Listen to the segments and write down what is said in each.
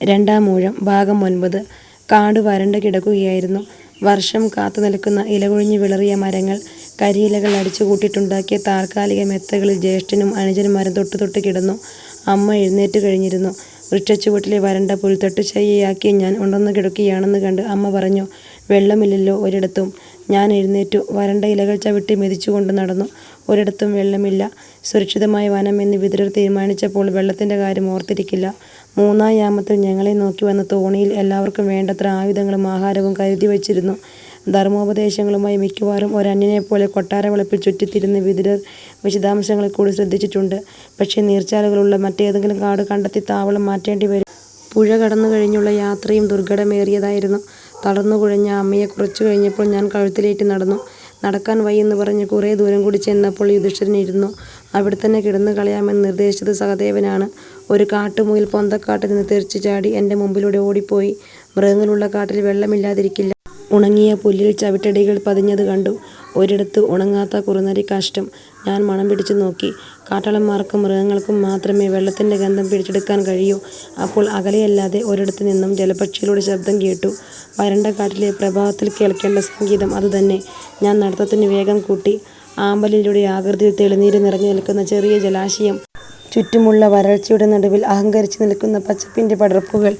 രണ്ടാം ഊഴം ഭാഗം 9. കാട് വരണ്ട് കിടക്കുകയായിരുന്നു. വർഷം കാത്തു നിൽക്കുന്ന ഇലകൊഴിഞ്ഞു വിളറിയ മരങ്ങൾ, കരിയിലകൾ അടിച്ചുകൂട്ടിയിട്ടുണ്ടാക്കിയ താൽക്കാലിക മെത്തകളിൽ ജ്യേഷ്ഠനും അനുജന്മാരും തൊട്ടു കിടന്നു. അമ്മ എഴുന്നേറ്റ് കഴിഞ്ഞിരുന്നു. വൃക്ഷച്ചുവട്ടിലെ വരണ്ട പുൽത്തട്ട് ശയ്യയാക്കി ഞാൻ ഉണർന്നു കിടക്കുകയാണെന്ന് കണ്ട് അമ്മ പറഞ്ഞു, വെള്ളമില്ലല്ലോ ഒരിടത്തും. ഞാൻ എഴുന്നേറ്റു. വരണ്ട ഇലകൾ ചവിട്ടി മെതിച്ചുകൊണ്ട് നടന്നു. ഒരിടത്തും വെള്ളമില്ല. സുരക്ഷിതമായ വനം എന്ന് വിദുരർ തീരുമാനിച്ചപ്പോൾ വെള്ളത്തിൻ്റെ കാര്യം ഓർത്തിരിക്കില്ല. മൂന്നാം യാമത്തിൽ ഞങ്ങളെ നോക്കി വന്ന തോണിയിൽ എല്ലാവർക്കും വേണ്ടത്ര ആയുധങ്ങളും ആഹാരവും കരുതി വച്ചിരുന്നു. ധർമ്മോപദേശങ്ങളുമായി മിക്കവാറും ഒരന്യനെപ്പോലെ കൊട്ടാരവളപ്പിൽ ചുറ്റിത്തിരിഞ്ഞ് വിദുരർ വിശദാംശങ്ങളിൽ കൂടി ശ്രദ്ധിച്ചിട്ടുണ്ട്. പക്ഷേ നീർച്ചാലുകളുള്ള മറ്റേതെങ്കിലും കാട് കണ്ടെത്തി താവളം മാറ്റേണ്ടി വരും. പുഴ കടന്നു കഴിഞ്ഞുള്ള യാത്രയും ദുർഘടമേറിയതായിരുന്നു. തളർന്നു കുഴഞ്ഞ അമ്മയെ കുറച്ചു കഴിഞ്ഞപ്പോൾ ഞാൻ കഴുത്തിലേറ്റി നടന്നു. നടക്കാൻ വയ്യെന്ന് പറഞ്ഞ് കുറേ ദൂരം കൂടി ചെന്നപ്പോൾ യുധിഷ്ഠിരൻ ഇരുന്നു. അവിടെ തന്നെ കിടന്നു കളയാമെന്ന് നിർദ്ദേശിച്ചത് സഹദേവനാണ്. ഒരു കാട്ടുമുയൽ പൊന്തക്കാട്ടിൽ നിന്ന് തെറിച്ചു ചാടി എൻ്റെ മുമ്പിലൂടെ ഓടിപ്പോയി. മൃഗങ്ങളുള്ള കാട്ടിൽ വെള്ളമില്ലാതിരിക്കില്ല. ഉണങ്ങിയ പുല്ലിൽ ചവിട്ടടികൾ പതിഞ്ഞത് കണ്ടു. ഒരിടത്ത് ഉണങ്ങാത്ത കുറുനരി കാഷ്ടം. ഞാൻ മണം പിടിച്ചു നോക്കി. കാട്ടാളന്മാർക്കും മൃഗങ്ങൾക്കും മാത്രമേ വെള്ളത്തിൻ്റെ ഗന്ധം പിടിച്ചെടുക്കാൻ കഴിയൂ. അപ്പോൾ അകലെയല്ലാതെ ഒരിടത്തു നിന്നും ജലപക്ഷികളുടെ ശബ്ദം കേട്ടു. വരണ്ട കാട്ടിലെ പ്രഭാതത്തിൽ കേൾക്കേണ്ട സംഗീതം അതുതന്നെ. ഞാൻ നടത്തത്തിന് വേഗം കൂട്ടി. ആമ്പലിലൂടെ ആകൃതിയിൽ തെളിനീര് നിറഞ്ഞു നിൽക്കുന്ന ചെറിയ ജലാശയം, ചുറ്റുമുള്ള വരൾച്ചയുടെ നടുവിൽ അഹങ്കരിച്ചു നിൽക്കുന്ന പച്ചപ്പിൻ്റെ പടർപ്പുകൾ.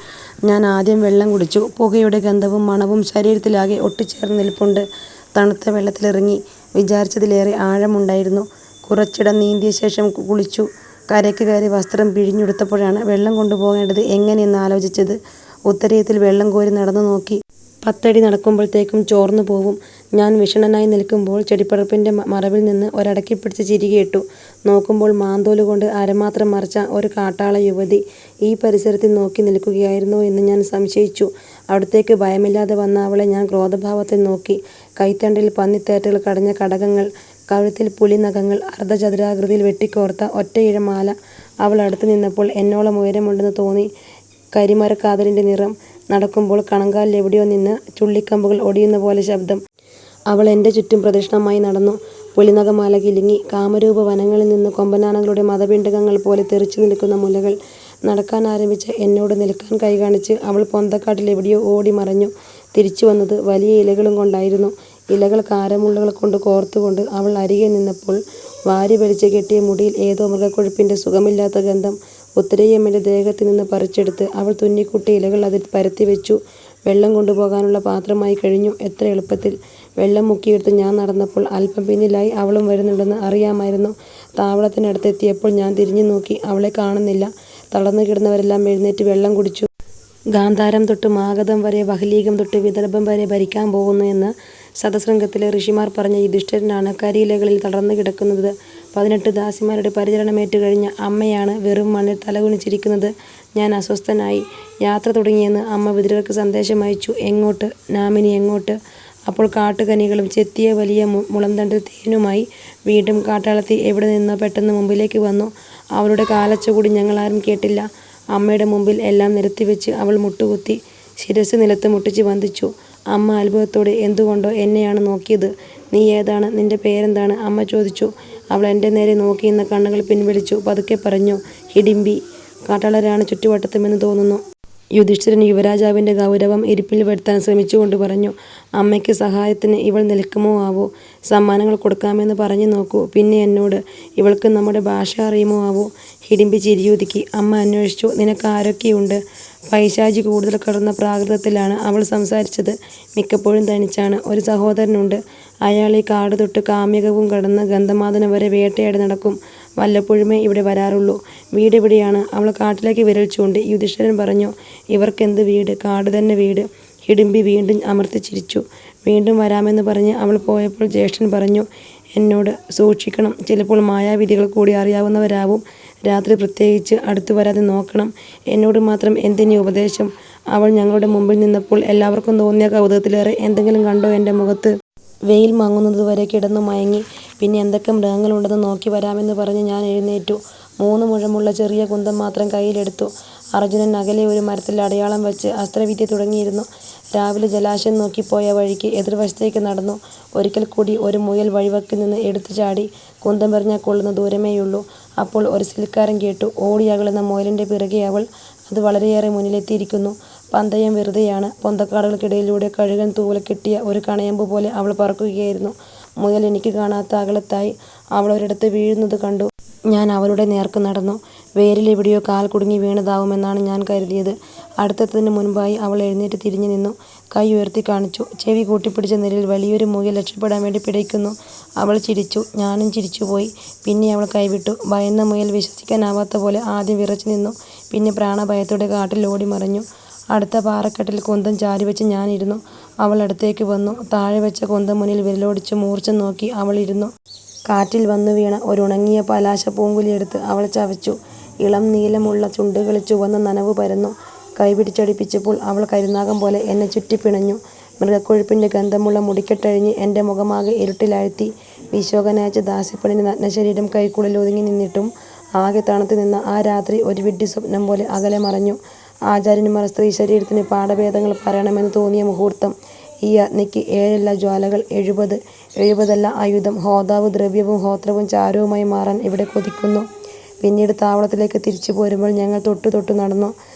ഞാൻ ആദ്യം വെള്ളം കുടിച്ചു. പുകയുടെ ഗന്ധവും മണവും ശരീരത്തിലാകെ ഒട്ടിച്ചേർന്ന് നിൽപ്പുണ്ട്. തണുത്ത വെള്ളത്തിലിറങ്ങി. വിചാരിച്ചതിലേറെ ആഴമുണ്ടായിരുന്നു. കുറച്ചിടം നീന്തിയ ശേഷം കുളിച്ചു. കരയ്ക്ക് കയറി വസ്ത്രം പിഴിഞ്ഞെടുത്തപ്പോഴാണ് വെള്ളം കൊണ്ടുപോകേണ്ടത് എങ്ങനെയെന്ന് ആലോചിച്ചത്. ഉത്തരയത്തിൽ വെള്ളം കോരി നടന്നു നോക്കി. 10 അടി നടക്കുമ്പോഴത്തേക്കും ചോർന്നു പോവും. ഞാൻ വിഷണ്ണനായി നിൽക്കുമ്പോൾ ചെടിപ്പടർപ്പിൻ്റെ മറവിൽ നിന്ന് ഒരടക്കിപ്പിടിച്ച് ചിരി കേട്ടു. നോക്കുമ്പോൾ മാന്തോലുകൊണ്ട് അരമാത്രം മറച്ച ഒരു കാട്ടാള യുവതി ഈ പരിസരത്തിൽ നോക്കി നിൽക്കുകയായിരുന്നോ എന്ന് ഞാൻ സംശയിച്ചു. അടുത്തേക്ക് ഭയമില്ലാതെ വന്ന അവളെ ഞാൻ ക്രോധഭാവത്തിൽ നോക്കി. കൈത്തണ്ടിൽ പന്നിത്തേറ്റകൾ കടഞ്ഞ കടകങ്ങൾ, കഴുത്തിൽ പുലിനഖങ്ങൾ, അർദ്ധചതുരാകൃതിയിൽ വെട്ടിക്കോർത്ത ഒറ്റയിഴ മാല. അവൾ അടുത്ത് നിന്നപ്പോൾ എന്നോളം ഉയരമുണ്ടെന്ന് തോന്നി. കരിമരക്കാതലിൻ്റെ നിറം. നടക്കുമ്പോൾ കണങ്കാലിൽ എവിടെയോ നിന്ന് ചുള്ളിക്കമ്പുകൾ ഒടിയുന്ന പോലെ ശബ്ദം. അവൾ എൻ്റെ ചുറ്റും പ്രദക്ഷിണമായി നടന്നു. പുലിനഖമാല കിലുങ്ങി. കാമരൂപ വനങ്ങളിൽ നിന്ന് കൊമ്പനാനകളുടെ മതപിണ്ഡകങ്ങൾ പോലെ തെറിച്ചു നിൽക്കുന്ന മുലകൾ. നടക്കാൻ ആരംഭിച്ച എന്നോട് നിൽക്കാൻ കൈകാണിച്ച് അവൾ പൊന്തക്കാട്ടിൽ എവിടെയോ ഓടി മറഞ്ഞു. തിരിച്ചു വന്നത് വലിയ ഇലകളും കൊണ്ടായിരുന്നു. ഇലകൾ കാരമുള്ളുകൾ കൊണ്ട് കോർത്തുകൊണ്ട് അവൾ അരികെ നിന്നപ്പോൾ വാരി വലിച്ച് കെട്ടിയ മുടിയിൽ ഏതോ മൃഗക്കൊഴുപ്പിൻ്റെ സുഖമില്ലാത്ത ഗന്ധം. ഉത്തരയമ്മയുടെ ദേഹത്ത് നിന്ന് പറിച്ചെടുത്ത് അവൾ തുന്നിക്കുട്ടിയ ഇലകൾ അതിൽ പരത്തി വെച്ചു. വെള്ളം കൊണ്ടുപോകാനുള്ള പാത്രമായി കഴിഞ്ഞു. എത്ര എളുപ്പത്തിൽ! വെള്ളം മുക്കിയെടുത്ത് ഞാൻ നടന്നപ്പോൾ അല്പം പിന്നിലായി അവളും വരുന്നുണ്ടെന്ന് അറിയാമായിരുന്നു. താവളത്തിനടുത്തെത്തിയപ്പോൾ ഞാൻ തിരിഞ്ഞു നോക്കി. അവളെ കാണുന്നില്ല. തളർന്നു കിടന്നവരെല്ലാം എഴുന്നേറ്റ് വെള്ളം കുടിച്ചു. ഗാന്ധാരം തൊട്ട് മാഗധം വരെ, വഹ്ലീകം തൊട്ട് വിദർഭം വരെ ഭരിക്കാൻ പോകുന്നു എന്ന് ശതശൃംഗത്തിലെ ഋഷിമാർ പറഞ്ഞ യുധിഷ്ഠിരനാണ് കരിയിലകളിൽ തളർന്നു കിടക്കുന്നത്. 18 ദാസിമാരുടെ പരിചരണമേറ്റു കഴിഞ്ഞ അമ്മയാണ് വെറും മണ്ണിൽ തലകുനിച്ചിരിക്കുന്നത്. ഞാൻ അസ്വസ്ഥനായി. യാത്ര തുടങ്ങിയെന്ന് അമ്മ വിദുരർക്ക് സന്ദേശം അയച്ചു. എങ്ങോട്ട്? നാമിനി എങ്ങോട്ട്? അപ്പോൾ കാട്ടുകനികളും ചെത്തിയ വലിയ മുളംതണ്ടിൽ തേനുമായി വീണ്ടും കാട്ടാളത്തി എവിടെ നിന്നോ പെട്ടെന്ന് മുമ്പിലേക്ക് വന്നു. അവളുടെ കാലച്ച കൂടി ഞങ്ങളാരും കേട്ടില്ല. അമ്മയുടെ മുമ്പിൽ എല്ലാം നിരത്തിവെച്ച് അവൾ മുട്ടുകുത്തി. ശിരസ് നിലത്ത് മുട്ടിച്ച് വന്ദിച്ചു. അമ്മ അത്ഭുതത്തോടെ എന്തുകൊണ്ടോ എന്നെയാണ് നോക്കിയത്. നീ ഏതാണ്? നിന്റെ പേരെന്താണ്? അമ്മ ചോദിച്ചു. അവൾ എൻ്റെ നേരെ നോക്കിയിരുന്ന കണ്ണുകൾ പിൻവലിച്ചു. പതുക്കെ പറഞ്ഞു, ഹിഡിംബി. കാട്ടാളരാണ് ചുറ്റുവട്ടത്തുമെന്ന് തോന്നുന്നു. യുധിഷ്ഠിരൻ യുവരാജാവിൻ്റെ ഗൗരവം ഇരിപ്പിൽ വരുത്താൻ ശ്രമിച്ചുകൊണ്ട് പറഞ്ഞു, അമ്മയ്ക്ക് സഹായത്തിന് ഇവൾ നിൽക്കുമോ ആവോ? സമ്മാനങ്ങൾ കൊടുക്കാമെന്ന് പറഞ്ഞു നോക്കൂ. പിന്നെ എന്നോട്, ഇവൾക്ക് നമ്മുടെ ഭാഷ അറിയുമോ ആവോ? ഹിഡിംബി ചിരിയൊതുക്കി. അമ്മ അന്വേഷിച്ചു, നിനക്ക് ആരൊക്കെയുണ്ട്? പൈശാചി കൂടുതൽ കടന്ന പ്രാകൃതത്തിലാണ് അവൾ സംസാരിച്ചത്. മിക്കപ്പോഴും തനിച്ചാണ്. ഒരു സഹോദരനുണ്ട്. അയാൾ ഈ കാട് തൊട്ട് കാമ്യകവും കടന്ന് ഗന്ധമാദനം വരെ വേട്ടയാടി നടക്കും. വല്ലപ്പോഴുമേ ഇവിടെ വരാറുള്ളൂ. വീട് എവിടെയാണ്? അവൾ കാട്ടിലേക്ക് വിരൽ ചൂണ്ടി. യുധിഷ്ഠിരൻ പറഞ്ഞു, ഇവർക്കെന്ത് വീട്? കാട് തന്നെ വീട്. ഹിഡിംബി വീണ്ടും അമർത്തി ചിരിച്ചു. വീണ്ടും വരാമെന്ന് പറഞ്ഞ് അവൾ പോയപ്പോൾ ജ്യേഷ്ഠൻ പറഞ്ഞു, എന്നോട് സൂക്ഷിക്കണം. ചിലപ്പോൾ മായാവിധികൾ കൂടി അറിയാവുന്നവരാവും. രാത്രി പ്രത്യേകിച്ച് അടുത്തു വരാതെ നോക്കണം. എന്നോട് മാത്രം എന്തിനീ ഉപദേശം? അവൾ ഞങ്ങളുടെ മുമ്പിൽ നിന്നപ്പോൾ എല്ലാവർക്കും തോന്നിയ കൗതുകത്തിലേറെ എന്തെങ്കിലും കണ്ടോ എൻ്റെ മുഖത്ത്? വെയിൽ മങ്ങുന്നതുവരെ കിടന്നു മയങ്ങി. പിന്നെ എന്തൊക്കെ മൃഗങ്ങളുണ്ടെന്ന് നോക്കി വരാമെന്ന് പറഞ്ഞ് ഞാൻ എഴുന്നേറ്റു. 3 മുഴമുള്ള ചെറിയ കുന്തം മാത്രം കയ്യിലെടുത്തു. അർജുനൻ അകലെ ഒരു മരത്തിൽ അടയാളം വച്ച് അസ്ത്രവിദ്യ തുടങ്ങിയിരുന്നു. രാവിലെ ജലാശയം നോക്കിപ്പോയ വഴിക്ക് എതിർവശത്തേക്ക് നടന്നു. ഒരിക്കൽ കൂടി ഒരു മുയൽ വഴിവക്കിൽ നിന്ന് എടുത്തു ചാടി. കുന്തം എറിഞ്ഞാൽ കൊള്ളുന്ന ദൂരമേയുള്ളൂ. അപ്പോൾ ഒരു സിൽക്കാരം കേട്ടു. ഓടി അകലുന്ന മുയലിൻ്റെ പിറകെ അവൾ. അത് വളരെയേറെ മുന്നിലെത്തിയിരിക്കുന്നു. പന്തയം വെറുതെയാണ്. പൊന്തക്കാടുകൾക്കിടയിലൂടെ കഴുകൻ തൂവൽ കെട്ടിയ ഒരു കണയമ്പ് പോലെ അവൾ പറക്കുകയായിരുന്നു. മുയൽ എനിക്ക് കാണാത്ത അകലത്തായി അവൾ ഒരിടത്ത് വീഴുന്നത് കണ്ടു. ഞാൻ അവളുടെ നേർക്ക് നടന്നു. വേരിലെവിടെയോ കാൽ കുടുങ്ങി വീണതാവുമെന്നാണ് ഞാൻ കരുതിയത്. അടുത്തെത്തുന്നതിന് മുൻപായി അവൾ എഴുന്നേറ്റ് തിരിഞ്ഞു നിന്നു. കൈ ഉയർത്തി കാണിച്ചു. ചെവി കൂട്ടിപ്പിടിച്ച നിലയിൽ വലിയൊരു മുയൽ രക്ഷപ്പെടാൻ വേണ്ടി പിടയ്ക്കുന്നു. അവൾ ചിരിച്ചു. ഞാനും ചിരിച്ചുപോയി. പിന്നെ അവൾ കൈവിട്ടു. ഭയന്ന മുയൽ വിശ്വസിക്കാനാവാത്ത പോലെ ആദ്യം വിറച്ചു നിന്നു. പിന്നെ പ്രാണഭയത്തോടെ കാട്ടിൽ ഓടിമറഞ്ഞു. അടുത്ത പാറക്കെട്ടിൽ കുന്തം ചാരിവെച്ച് ഞാനിരുന്നു. അവൾ അടുത്തേക്ക് വന്നു. താഴെ വെച്ച കുന്തം മുന്നിൽ വിരലോടിച്ച് മൂർച്ച നോക്കി അവൾ ഇരുന്നു. കാറ്റിൽ വന്നു വീണ ഒരുണങ്ങിയ പലാശ പൂങ്കുലയെടുത്ത് അവൾ ചവച്ചു. ഇളം നീലമുള്ള ചുണ്ടുകളിൽ ചുവന്ന നനവ് പരന്നു. കൈപിടിച്ചടിപ്പിച്ചപ്പോൾ അവൾ കരുനാഗം പോലെ എന്നെ ചുറ്റിപ്പിണഞ്ഞു. മൃഗക്കൊഴുപ്പിൻ്റെ ഗന്ധമുള്ള മുടിക്കെട്ടഴിഞ്ഞ് എൻ്റെ മുഖമാകെ ഇരുട്ടിലാഴ്ത്തി. വിശോകനയച്ച ദാസ്യപ്പെണിൻ്റെ നഗ്നശരീരം കൈക്കുള്ളിൽ ഒതുങ്ങി നിന്നിട്ടും ആകെ തണുത്തു നിന്ന ആ രാത്രി ഒരു വിഡ്ഢി സ്വപ്നം പോലെ അകലെ മറഞ്ഞു. ആചാര്യന്മാർ സ്ത്രീ ശരീരത്തിന് പാഠഭേദങ്ങൾ പറയണമെന്ന് തോന്നിയ മുഹൂർത്തം. ഈ അഗ്നിക്ക് 7 ജ്വാലകൾ, 70 ആയുധം. ഹോതാവ് ദ്രവ്യവും ഹോത്രവും ചാരവുമായി മാറാൻ ഇവിടെ കൊതിക്കുന്നു. പിന്നീട് താവളത്തിലേക്ക് തിരിച്ചു പോരുമ്പോൾ ഞങ്ങൾ തൊട്ടു നടന്നു.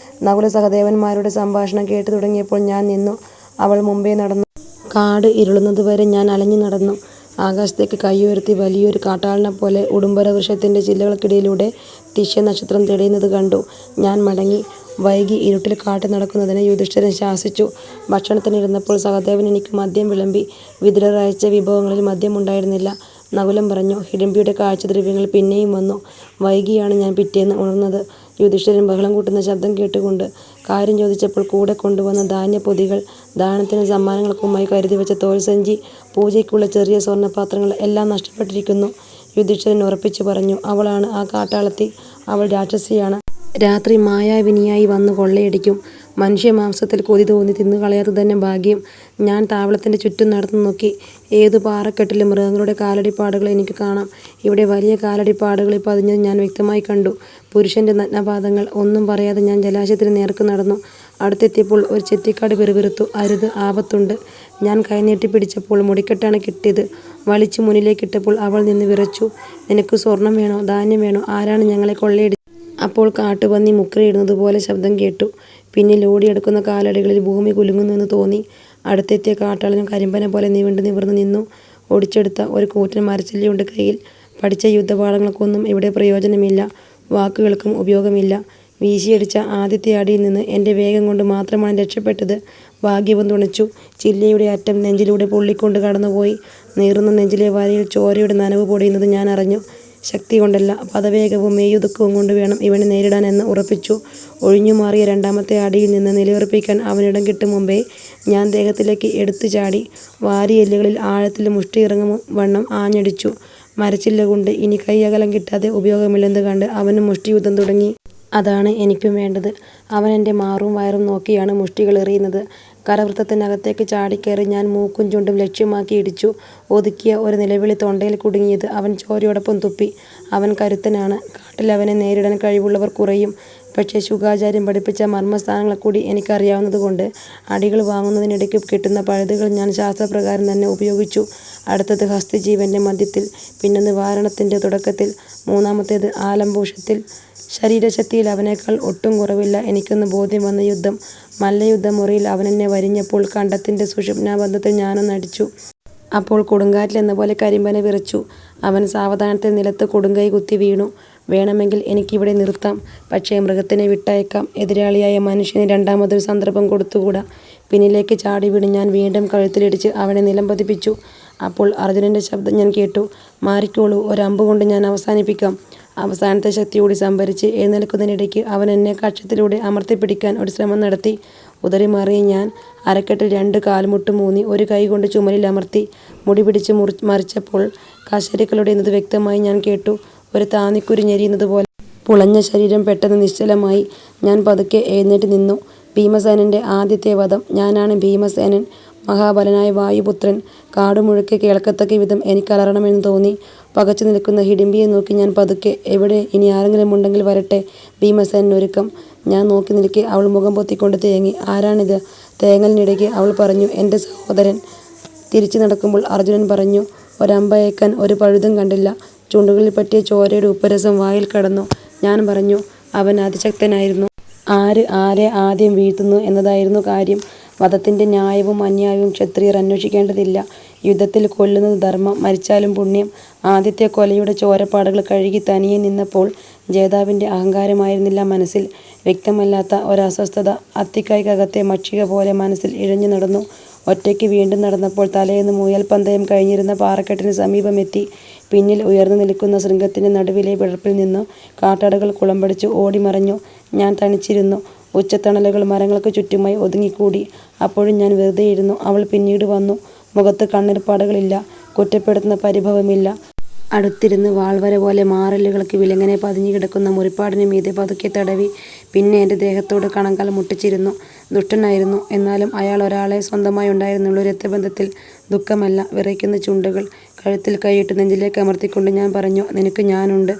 നകുല സഹദേവന്മാരുടെ സംഭാഷണം കേട്ടു തുടങ്ങിയപ്പോൾ ഞാൻ നിന്നു. അവൾ മുമ്പേ നടന്നു. കാട് ഇരുളുന്നതുവരെ ഞാൻ അലഞ്ഞു നടന്നു. ആകാശത്തേക്ക് കൈയുയർത്തി വലിയൊരു കാട്ടാളനെ പോലെ ഉടുമ്പര വൃക്ഷത്തിൻ്റെ ചില്ലകൾക്കിടയിലൂടെ നക്ഷത്രം തെളിയുന്നത് കണ്ടു. ഞാൻ മടങ്ങി. വൈകി ഇരുട്ടിൽ കാട്ടിൽ നടക്കുന്നതിന് യുധിഷ്ഠിരൻ ശാസിച്ചു. ഭക്ഷണത്തിനിരുന്നപ്പോൾ സഹദേവൻ എനിക്ക് മദ്യം വിളമ്പി. വിതുരർ അയച്ച വിഭവങ്ങളിൽ മദ്യമുണ്ടായിരുന്നില്ല. നകുലൻ പറഞ്ഞു. ഹിഡിംബിയുടെ കാഴ്ചദ്രവ്യങ്ങൾ പിന്നെയും വന്നു. വൈകിയാണ് ഞാൻ പിറ്റേന്ന് ഉണർന്നത്. യുധിഷ്ഠിരൻ ബഹളം കൂട്ടുന്ന ശബ്ദം കേട്ടുകൊണ്ട്. കാര്യം ചോദിച്ചപ്പോൾ കൂടെ കൊണ്ടുവന്ന ധാന്യപ്പൊതികൾ, ദാനത്തിനും സമ്മാനങ്ങൾക്കുമായി കരുതിവെച്ച തോൽസഞ്ചി, പൂജയ്ക്കുള്ള ചെറിയ സ്വർണ്ണപാത്രങ്ങൾ എല്ലാം നഷ്ടപ്പെട്ടിരിക്കുന്നു. യുധിഷ്ഠിരൻ ഉറപ്പിച്ചു പറഞ്ഞു. അവളാണ് ആ കാട്ടാളത്തി. അവൾ രാക്ഷസിയാണ്. രാത്രി മായാവിനിയായി വന്ന് കൊള്ളയടിക്കും. മനുഷ്യമാംസത്തിൽ കൊതി തോന്നി തിന്നുകളയാത്തത് തന്നെ ഭാഗ്യം. ഞാൻ താവളത്തിൻ്റെ ചുറ്റും നടന്നു നോക്കി. ഏതു പാറക്കെട്ടിലും മൃഗങ്ങളുടെ കാലടിപ്പാടുകൾ എനിക്ക് കാണാം. ഇവിടെ വലിയ കാലടിപ്പാടുകളിൽ പതിഞ്ഞത് ഞാൻ വ്യക്തമായി കണ്ടു. പുരുഷൻ്റെ നഗ്നപാദങ്ങൾ. ഒന്നും പറയാതെ ഞാൻ ജലാശയത്തിന് നേർക്ക് നടന്നു. അടുത്തെത്തിയപ്പോൾ ഒരു ചെത്തിക്കാട് പിറുപിറുത്തു. അരുത്, ആപത്തുണ്ട്. ഞാൻ കൈനീട്ടി പിടിച്ചപ്പോൾ മുടിക്കെട്ടാണ് കിട്ടിയത്. വലിച്ചു മുന്നിലേക്കിട്ടപ്പോൾ അവൾ നിന്ന് വിറച്ചു. നിനക്ക് സ്വർണം വേണോ, ധാന്യം വേണോ? ആരാണ് ഞങ്ങളെ കൊള്ളയടി? അപ്പോൾ കാട്ടുപന്നി മുക്കരയിടുന്നത് പോലെ ശബ്ദം കേട്ടു. പിന്നിൽ ഓടിയെടുക്കുന്ന കാലടികളിൽ ഭൂമി കുലുങ്ങുന്നുവെന്ന് തോന്നി. അടുത്തെത്തിയ കാട്ടാളനും കരിമ്പനെ പോലെ നിവർന്നു നിന്നു. ഒടിച്ചെടുത്ത ഒരു കൂറ്റൻ മരച്ചില്ലയുണ്ട് കയ്യിൽ. പഠിച്ച യുദ്ധപാഠങ്ങൾക്കൊന്നും ഇവിടെ പ്രയോജനമില്ല. വാക്കുകൾക്കും ഉപയോഗമില്ല. വീശിയടിച്ച ആദ്യത്തെ അടിയിൽ നിന്ന് എൻ്റെ വേഗം കൊണ്ട് മാത്രമാണ് രക്ഷപ്പെട്ടത്. ഭാഗ്യവും തുണച്ചു. ചില്ലയുടെ അറ്റം നെഞ്ചിലൂടെ പൊള്ളിക്കൊണ്ട് കടന്നുപോയി. നീറുന്ന നെഞ്ചിലെ വരയിൽ ചോരയുടെ നനവ് പൊടിയുന്നത് ഞാൻ അറിഞ്ഞു. ശക്തി കൊണ്ടല്ല, പദവേഗവും മേയുതുക്കവും കൊണ്ട് വേണം ഇവനെ നേരിടാൻ എന്ന് ഉറപ്പിച്ചു. ഒഴിഞ്ഞുമാറിയ രണ്ടാമത്തെ അടിയിൽ നിന്ന് നിലയുറപ്പിക്കാൻ അവനിടം കിട്ടും മുമ്പേ ഞാൻ ദേഹത്തിലേക്ക് എടുത്തു ചാടി. വാരിയെല്ലുകളിൽ ആഴത്തിൽ മുഷ്ടി ഇറങ്ങും വണ്ണം ആഞ്ഞടിച്ചു. മരച്ചില്ല കൊണ്ട് ഇനി കൈയകലം കിട്ടാതെ ഉപയോഗമില്ലെന്ന് കണ്ട് അവനും മുഷ്ടിയുദ്ധം തുടങ്ങി. അതാണ് എനിക്കും വേണ്ടത്. അവൻ എൻ്റെ മാറും വയറും നോക്കിയാണ് മുഷ്ടികൾ എറിയുന്നത്. കരവൃത്തത്തിനകത്തേക്ക് ചാടിക്കയറി ഞാൻ മൂക്കും ചുണ്ടും ലക്ഷ്യമാക്കി ഇടിച്ചു. ഒതുക്കിയ ഒരു നിലവിളി തൊണ്ടയിൽ കുടുങ്ങിയത് അവൻ ചോരയോടൊപ്പം തുപ്പി. അവൻ കരുത്തനാണ്. കാട്ടിൽ അവനെ നേരിടാൻ കഴിവുള്ളവർ കുറയും. പക്ഷേ ശുകാചാര്യം പഠിപ്പിച്ച മർമ്മസ്ഥാനങ്ങൾ കൂടി എനിക്കറിയാവുന്നതുകൊണ്ട് അടികൾ വാങ്ങുന്നതിനിടയ്ക്ക് കിട്ടുന്ന പഴുതുകൾ ഞാൻ ശാസ്ത്രപ്രകാരം തന്നെ ഉപയോഗിച്ചു. അടുത്തത് ഹസ്തജീവൻ്റെ മധ്യത്തിൽ, പിന്നൊന്ന് വാരണത്തിൻ്റെ തുടക്കത്തിൽ, മൂന്നാമത്തേത് ആലംബൂഷത്തിൽ. ശരീരശക്തിയിൽ അവനേക്കാൾ ഒട്ടും കുറവില്ല എനിക്കെന്ന് ബോധ്യം വന്ന യുദ്ധം. മല്ലയുദ്ധമുറിയിൽ അവനെന്നെ വരിഞ്ഞപ്പോൾ കണ്ടത്തിൻ്റെ സുഷുമ്നാബന്ധത്തിൽ ഞാനൊന്നടിച്ചു. അപ്പോൾ കൊടുങ്കാറ്റിലെന്ന പോലെ കരിമ്പന വിറച്ചു. അവൻ സാവധാനത്തിൽ നിലത്ത് കൊടുങ്കൈ കുത്തി വീണു. വേണമെങ്കിൽ എനിക്കിവിടെ നിർത്താം. പക്ഷേ മൃഗത്തിനെ വിട്ടയക്കാം. എതിരാളിയായ മനുഷ്യന് രണ്ടാമതൊരു സന്ദർഭം കൊടുത്തുകൂടാ. പിന്നിലേക്ക് ചാടി വീണ് ഞാൻ വീണ്ടും കഴുത്തിലിടിച്ച് അവനെ നിലം പതിപ്പിച്ചു. അപ്പോൾ അർജുനൻ്റെ ശബ്ദം ഞാൻ കേട്ടു. മാറിക്കോളൂ, ഒരമ്പുകൊണ്ട് ഞാൻ അവസാനിപ്പിക്കാം. അവസാനത്തെ ശക്തി കൂടി സംഭരിച്ച് എഴുന്നേൽക്കുന്നതിനിടയ്ക്ക് അവൻ എന്നെ കക്ഷത്തിലൂടെ അമർത്തിപ്പിടിക്കാൻ ഒരു ശ്രമം നടത്തി. ഉതറിമാറിയ ഞാൻ അരക്കെട്ടിൽ 2 കാൽമുട്ടും ഊന്നി ഒരു കൈ കൊണ്ട് ചുമലിൽ അമർത്തി. മുടി പിടിച്ച് മറിച്ചപ്പോൾ കശേരുക്കളുടേത് വ്യക്തമായി ഞാൻ കേട്ടു. ഒരു താന്നിക്കുരി ഞെരിയുന്നത് പോലെ പുളഞ്ഞ ശരീരം പെട്ടെന്ന് നിശ്ചലമായി. ഞാൻ പതുക്കെ എഴുന്നേറ്റ് നിന്നു. ഭീമസേനൻ്റെ ആദ്യത്തെ വധം. ഞാനാണ് ഭീമസേനൻ, മഹാബലനായ വായുപുത്രൻ. കാടുമുഴുക്കെ കേൾക്കത്തക്ക വിധം എനിക്കലറണമെന്ന് തോന്നി. പകച്ചു നിൽക്കുന്ന ഹിഡിംബിയെ നോക്കി ഞാൻ പതുക്കെ, എവിടെ, ഇനി ആരെങ്കിലും ഉണ്ടെങ്കിൽ വരട്ടെ. ഭീമസേനൊരുക്കം. ഞാൻ നോക്കി നിൽക്കെ അവൾ മുഖം പൊത്തിക്കൊണ്ട് തേങ്ങി. ആരാണിത്? തേങ്ങലിനിടയ്ക്ക് അവൾ പറഞ്ഞു, എൻ്റെ സഹോദരൻ. തിരിച്ചു നടക്കുമ്പോൾ അർജുനൻ പറഞ്ഞു, ഒരമ്പയക്കാൻ ഒരു പഴുതും കണ്ടില്ല. ചുണ്ടുകളിൽ പറ്റിയ ചോരയുടെ ഉപ്പരസം വായിൽ കടന്നു. ഞാൻ പറഞ്ഞു, അവൻ അതിശക്തനായിരുന്നു. ആര് ആരെ ആദ്യം വീഴ്ത്തുന്നു എന്നതായിരുന്നു കാര്യം. വധത്തിൻ്റെ ന്യായവും അന്യായവും ക്ഷത്രിയർ അന്വേഷിക്കേണ്ടതില്ല. യുദ്ധത്തിൽ കൊല്ലുന്നത് ധർമ്മം, മരിച്ചാലും പുണ്യം. ആദ്യത്തെ കൊലയുടെ ചോരപ്പാടുകൾ കഴുകി തനിയെ നിന്നപ്പോൾ ജേതാവിൻ്റെ അഹങ്കാരമായിരുന്നില്ല മനസ്സിൽ. വ്യക്തമല്ലാത്ത ഒരസ്വസ്ഥത അത്തിക്കായ്ക്കകത്തെ മഷിക പോലെ മനസ്സിൽ ഇഴഞ്ഞു നടന്നു. ഒറ്റയ്ക്ക് വീണ്ടും നടന്നപ്പോൾ തലേന്ന് മുയൽപ്പന്തയം കഴിഞ്ഞിരുന്ന പാറക്കെട്ടിന് സമീപമെത്തി. പിന്നിൽ ഉയർന്നു നിൽക്കുന്ന ശൃംഗത്തിൻ്റെ നടുവിലെ വിടർപ്പിൽ നിന്നു കാട്ടാടുകൾ കുളമ്പടിച്ച് ഓടിമറഞ്ഞു. ഞാൻ തനിച്ചിരുന്നു. ഉച്ചത്തണലുകൾ മരങ്ങൾക്ക് ചുറ്റുമായി ഒതുങ്ങിക്കൂടി. അപ്പോഴും ഞാൻ വെറുതെയിരുന്നു. അവൾ പിന്നീട് വന്നു. മുഖത്ത് കണ്ണീർപ്പാടുകളില്ല, കുറ്റപ്പെടുത്തുന്ന പരിഭവമില്ല. അടുത്തിരുന്ന് വാൾവര പോലെ മാറലുകൾക്ക് വിലങ്ങനെ പതിഞ്ഞു കിടക്കുന്ന മുറിപ്പാടിന് മീതെ പതുക്കെ തടവി. പിന്നെ എൻ്റെ ദേഹത്തോട് കണങ്കാൽ മുട്ടിച്ചിരുന്നു. ദുഷ്ടനായിരുന്നു, എന്നാലും അയാൾ ഒരാളെ സ്വന്തമായി ഉണ്ടായിരുന്നുള്ളൂ. രക്തബന്ധത്തിൽ ദുഃഖമല്ല. വിറയ്ക്കുന്ന ചുണ്ടുകൾ കഴുത്തിൽ കൈയിട്ട് നെഞ്ചിലേക്ക് അമർത്തിക്കൊണ്ട് ഞാൻ പറഞ്ഞു, നിനക്ക് ഞാനുണ്ട്.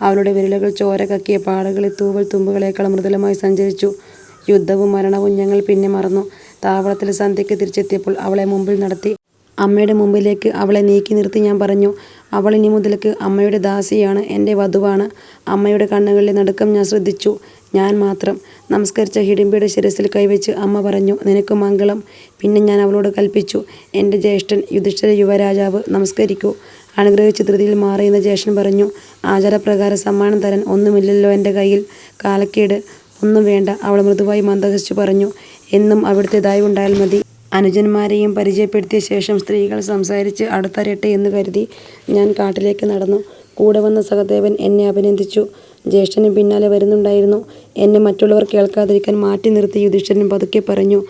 അവളുടെ വിരലുകൾ ചോര കക്കിയ പാടുകളിൽ തൂവൽ തുമ്പുകളേക്കാൾ മൃദുലമായി സഞ്ചരിച്ചു. യുദ്ധവും മരണവും ഞങ്ങൾ പിന്നെ മറന്നു. താവളത്തിൽ സന്ധ്യയ്ക്ക് തിരിച്ചെത്തിയപ്പോൾ അവളെ മുമ്പിൽ നടത്തി. അമ്മയുടെ മുമ്പിലേക്ക് അവളെ നീക്കി നിർത്തി ഞാൻ പറഞ്ഞു, അവൾ ഇനി മുതൽക്ക് അമ്മയുടെ ദാസിയാണ്, എൻ്റെ വധുവാണ്. അമ്മയുടെ കണ്ണുകളിലെ നടുക്കം ഞാൻ ശ്രദ്ധിച്ചു. ഞാൻ മാത്രം. നമസ്കരിച്ച ഹിഡിംബിയുടെ ശിരസിൽ കൈവച്ച് അമ്മ പറഞ്ഞു, നിനക്ക് മംഗളം. പിന്നെ ഞാൻ അവളോട് കൽപ്പിച്ചു, എൻ്റെ ജ്യേഷ്ഠൻ യുധിഷ്ഠിര യുവരാജാവ്, നമസ്കരിക്കൂ. അനുഗ്രഹിച്ച് ധൃതിയിൽ മാറിയെന്ന് ജ്യേഷ്ഠൻ പറഞ്ഞു. ആചാരപ്രകാരം സമ്മാനം തരാൻ ഒന്നുമില്ലല്ലോ എൻ്റെ കയ്യിൽ. കാലക്കേട്. ഒന്നും വേണ്ട, അവൾ മൃദുവായി മന്ദഹസിച്ചു പറഞ്ഞു. എന്നും അവിടുത്തെ ദയവുണ്ടായാൽ മതി. അനുജന്മാരെയും പരിചയപ്പെടുത്തിയ ശേഷം സ്ത്രീകൾ സംസാരിച്ച് അടുത്തരട്ടെ എന്ന് കരുതി ഞാൻ കാട്ടിലേക്ക് നടന്നു. കൂടെ വന്ന സഹദേവൻ എന്നെ അഭിനന്ദിച്ചു. ജ്യേഷ്ഠനും പിന്നാലെ വരുന്നുണ്ടായിരുന്നു. എന്നെ മറ്റുള്ളവർ കേൾക്കാതിരിക്കാൻ മാറ്റി നിർത്തി യുധിഷ്ഠിരൻ പതുക്കെ പറഞ്ഞു,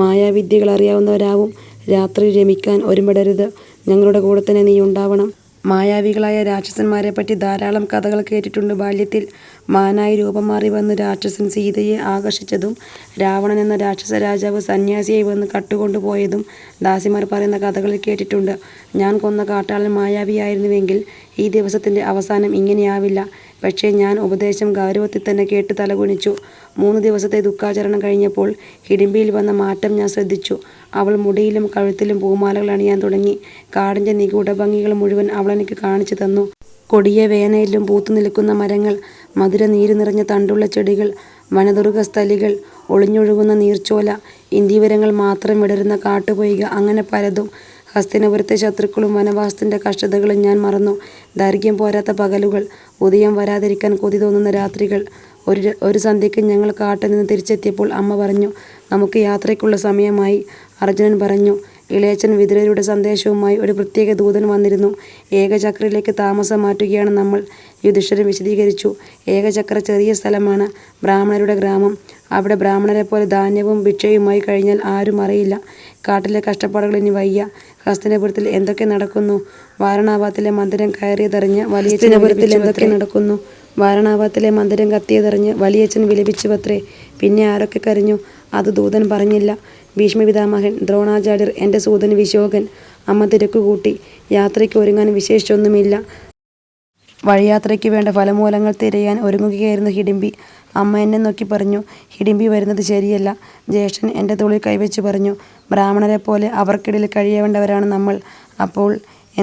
മായാവിദ്യകൾ അറിയാവുന്നവരാവും. രാത്രി രമിക്കാൻ ഒരുമിടരുത്. ഞങ്ങളുടെ കൂടെ തന്നെ നീ ഉണ്ടാവണം. മായാവികളായ രാക്ഷസന്മാരെപ്പറ്റി ധാരാളം കഥകൾ കേട്ടിട്ടുണ്ട് ബാല്യത്തിൽ. മാനായി രൂപം മാറി വന്ന് രാക്ഷസൻ സീതയെ ആകർഷിച്ചതും രാവണൻ എന്ന രാക്ഷസ രാജാവ് സന്യാസിയായി വന്ന് കട്ടുകൊണ്ടുപോയതും ദാസിമാർ പറയുന്ന കഥകളിൽ കേട്ടിട്ടുണ്ട്. ഞാൻ കൊന്ന കാട്ടാളൻ മായാവിയായിരുന്നുവെങ്കിൽ ഈ ദിവസത്തിൻ്റെ അവസാനം ഇങ്ങനെയാവില്ല. പക്ഷേ ഞാൻ ഉപദേശം ഗൗരവത്തിൽ തന്നെ കേട്ട് തലകുനിച്ചു. 3 ദിവസത്തെ ദുഃഖാചരണം കഴിഞ്ഞപ്പോൾ ഹിഡിംബിയിൽ വന്ന മാറ്റം ഞാൻ ശ്രദ്ധിച്ചു. അവൾ മുടിയിലും കഴുത്തിലും പൂമാലകൾ അണിയാൻ തുടങ്ങി. കാടിൻ്റെ നിഗൂഢ ഭംഗികൾ മുഴുവൻ അവളെനിക്ക് കാണിച്ചു തന്നു. കൊടിയ വേനയിലും പൂത്തു നിൽക്കുന്ന മരങ്ങൾ, മധുര നീര് നിറഞ്ഞ തണ്ടുള്ള ചെടികൾ, വനദുർഗസ്ഥലികൾ, ഒളിഞ്ഞൊഴുകുന്ന നീർച്ചോല, ഇന്ദീവരങ്ങൾ മാത്രം വിടരുന്ന കാട്ടുപൊയ്ക, അങ്ങനെ പലതും. ഹസ്തിനപുരത്തെ ശത്രുക്കളും വനവാസത്തിൻ്റെ കഷ്ടതകളും ഞാൻ മറന്നു. ദൈർഘ്യം പോരാത്ത പകലുകൾ, ഉദയം വരാതിരിക്കാൻ കൊതി തോന്നുന്ന രാത്രികൾ. ഒരു സന്ധ്യയ്ക്ക് ഞങ്ങൾ കാട്ടിൽ നിന്ന് തിരിച്ചെത്തിയപ്പോൾ അമ്മ പറഞ്ഞു, നമുക്ക് യാത്രയ്ക്കുള്ള സമയമായി. അർജുനൻ പറഞ്ഞു. ഇളയച്ചൻ വിതുരരുടെ സന്ദേശവുമായി ഒരു പ്രത്യേക ദൂതൻ വന്നിരുന്നു. ഏകചക്രയിലേക്ക് താമസം മാറ്റുകയാണ് നമ്മൾ. യുധിഷ്ഠിരൻ വിശദീകരിച്ചു. ഏകചക്ര ചെറിയ സ്ഥലമാണ്, ബ്രാഹ്മണരുടെ ഗ്രാമം. അവിടെ ബ്രാഹ്മണരെപ്പോലെ ധാന്യവും ഭിക്ഷയുമായി കഴിഞ്ഞാൽ ആരും അറിയില്ല. കാട്ടിലെ കഷ്ടപ്പാടുകൾ ഇനി വയ്യ. ഹസ്തിനപുരത്തിൽ എന്തൊക്കെ നടക്കുന്നു? വാരണാവത്തിലെ മന്ദിരം കയറിയതറിഞ്ഞ് വലിയച്ഛൻ വിലപിച്ചുവത്രേ. പിന്നെ ആരൊക്കെ കരഞ്ഞു? അത് ദൂതൻ പറഞ്ഞില്ല. ഭീഷ്മപിതാമഹൻ, ദ്രോണാചാര്യർ, എൻ്റെ സൂതൻ വിശോകൻ. അമ്മ തിരക്കുകൂട്ടി. യാത്രയ്ക്ക് ഒരുങ്ങാൻ വിശേഷിച്ചൊന്നുമില്ല. വഴിയാത്രയ്ക്ക് വേണ്ട ഫലമൂലങ്ങൾ തിരയാൻ ഒരുങ്ങുകയായിരുന്നു ഹിഡിംബി. അമ്മ എന്നെ നോക്കി പറഞ്ഞു, ഹിഡിംബി വരുന്നത് ശരിയല്ല. ജ്യേഷ്ഠൻ എൻ്റെ തോളിൽ കൈവച്ച് പറഞ്ഞു, ബ്രാഹ്മണരെപ്പോലെ അവർക്കിടയിൽ കഴിയേണ്ടവരാണ് നമ്മൾ. അപ്പോൾ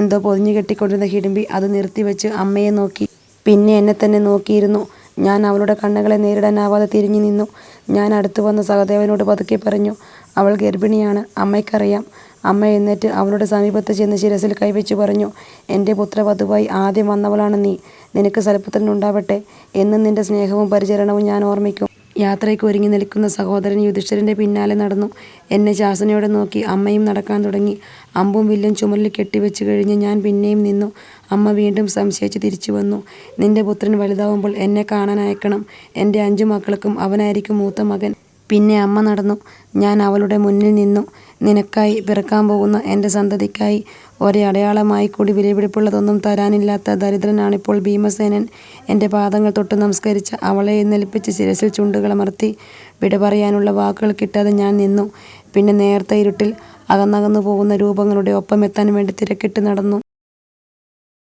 എന്തോ പൊതിഞ്ഞു കെട്ടിക്കൊണ്ടിരുന്ന ഹിഡിംബി അത് നിർത്തിവെച്ച് അമ്മയെ നോക്കി. പിന്നെ എന്നെ തന്നെ നോക്കിയിരുന്നു. ഞാൻ അവളുടെ കണ്ണുകളെ നേരിടാനാവാതെ തിരിഞ്ഞു നിന്നു. ഞാൻ അടുത്തു വന്ന സഹദേവനോട് പതുക്കെ പറഞ്ഞു, അവൾ ഗർഭിണിയാണ്, അമ്മയ്ക്കറിയാം. അമ്മ എഴുന്നേറ്റ് അവളുടെ സമീപത്ത് ചെന്ന് ശിരസിൽ കൈവച്ചു പറഞ്ഞു, എൻ്റെ പുത്രവധുവായി ആദ്യം വന്നവളാണ് നീ. നിനക്ക് സൽപുത്രനുണ്ടാവട്ടെ. എന്നും നിൻ്റെ സ്നേഹവും പരിചരണവും ഞാൻ ഓർമ്മിക്കും. യാത്രയ്ക്ക് ഒരുങ്ങി നിൽക്കുന്ന സഹോദരൻ യുധിഷ്ഠിരൻ്റെ പിന്നാലെ നടന്നു. എന്നെ ശാസനയോടെ നോക്കി അമ്മയും നടക്കാൻ തുടങ്ങി. അമ്പും വില്ലും ചുമലിൽ കെട്ടിവെച്ച് കഴിഞ്ഞ് ഞാൻ പിന്നെയും നിന്നു. അമ്മ വീണ്ടും സംശയിച്ച് തിരിച്ചു വന്നു. നിന്റെ പുത്രൻ വലുതാവുമ്പോൾ എന്നെ കാണാൻ അയക്കണം. എൻ്റെ 5 മക്കൾക്കും അവനായിരിക്കും മൂത്ത മകൻ. പിന്നെ അമ്മ നടന്നു. ഞാൻ അവളുടെ മുന്നിൽ നിന്നു. നിനക്കായി, പിറക്കാൻ പോകുന്ന എൻ്റെ സന്തതിക്കായി ഒരടയാളമായി കൂടി വിലപിടിപ്പുള്ളതൊന്നും തരാനില്ലാത്ത ദരിദ്രനാണിപ്പോൾ ഭീമസേനൻ. എൻ്റെ പാദങ്ങൾ തൊട്ട് നമസ്കരിച്ച അവളെ എഴുന്നേൽപ്പിച്ച് ശിരസിൽ ചുണ്ടുകളമർത്തി. വിട പറയാനുള്ള വാക്കുകൾ കിട്ടാതെ ഞാൻ നിന്നു. പിന്നെ നേർത്ത ഇരുട്ടിൽ അകന്നകന്നു പോകുന്ന രൂപങ്ങളുടെ ഒപ്പം എത്താൻ വേണ്ടി തിരക്കിട്ട് നടന്നു.